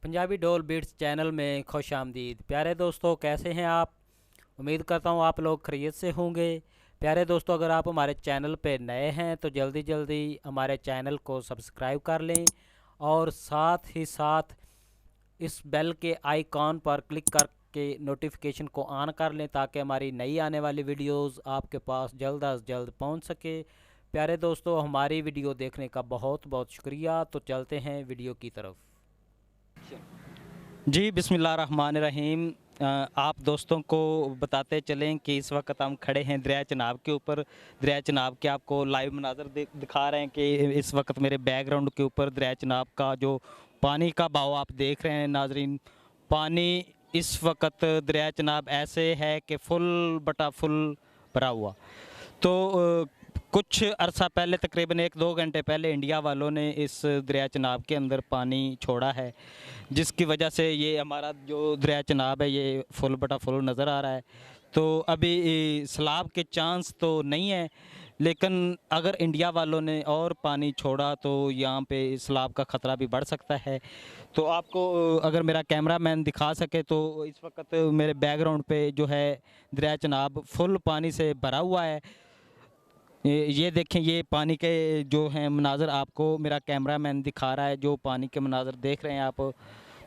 पंजाबी डोल beats channel में खुश आमदीद। प्यारे दोस्तों, कैसे हैं आप? उम्मीद करता हूँ आप लोग खैरियत से होंगे। प्यारे दोस्तों, अगर आप हमारे चैनल पे नए हैं तो जल्दी जल्दी हमारे चैनल को सब्सक्राइब कर लें और साथ ही साथ इस बेल के आइकॉन पर क्लिक करके नोटिफिकेशन को ऑन कर लें ताकि हमारी नई आने वाली वीडियोस आपके पास जल्द अज जल्द पहुंच सके। प्यारे दोस्तों, हमारी वीडियो देखने का बहुत बहुत शुक्रिया। तो चलते हैं वीडियो की तरफ। जी बिस्मिल्लाहिर्रहमानिर्रहीम। आप दोस्तों को बताते चलें कि इस वक्त हम खड़े हैं दरिया चनाब के ऊपर। दरिया चनाब के आपको लाइव मनाज़र दिखा रहे हैं कि इस वक्त मेरे बैकग्राउंड के ऊपर दरिया चनाब का जो पानी का बहाव आप देख रहे हैं नाजरीन। पानी इस वक्त दरिया चनाब ऐसे है कि फुल बटा फुल भरा हुआ। तो कुछ अरसा पहले तकरीबन 1-2 घंटे पहले इंडिया वालों ने इस दरिया चनाब के अंदर पानी छोड़ा है, जिसकी वजह से ये हमारा जो दरिया चनाब है ये फुल बटा फुल नज़र आ रहा है। तो अभी सैलाब के चांस तो नहीं है, लेकिन अगर इंडिया वालों ने और पानी छोड़ा तो यहाँ पे सैलाब का ख़तरा भी बढ़ सकता है। तो आपको अगर मेरा कैमरामैन दिखा सके तो इस वक्त मेरे बैकग्राउंड पे जो है दरिया चनाब फुल पानी से भरा हुआ है। ये देखें, ये पानी के जो हैं मनाज़र आपको मेरा कैमरामैन दिखा रहा है, जो पानी के मनाज़र देख रहे हैं आप।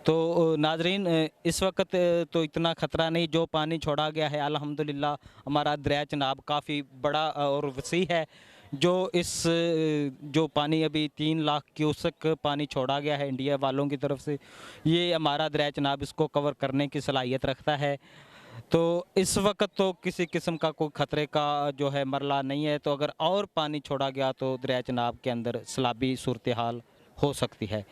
तो नाजरीन, इस वक्त तो इतना ख़तरा नहीं, जो पानी छोड़ा गया है अल्हम्दुलिल्लाह हमारा दरिया चनाब काफ़ी बड़ा और वसी है। जो इस जो पानी अभी 3 लाख क्यूसेक पानी छोड़ा गया है इंडिया वालों की तरफ से, ये हमारा दरिया चनाब इसको कवर करने की सलाहियत रखता है। तो इस वक्त तो किसी किस्म का कोई ख़तरे का जो है मरला नहीं है। तो अगर और पानी छोड़ा गया तो दरिया चनाब के अंदर सैलाबी सूरत हाल हो सकती है।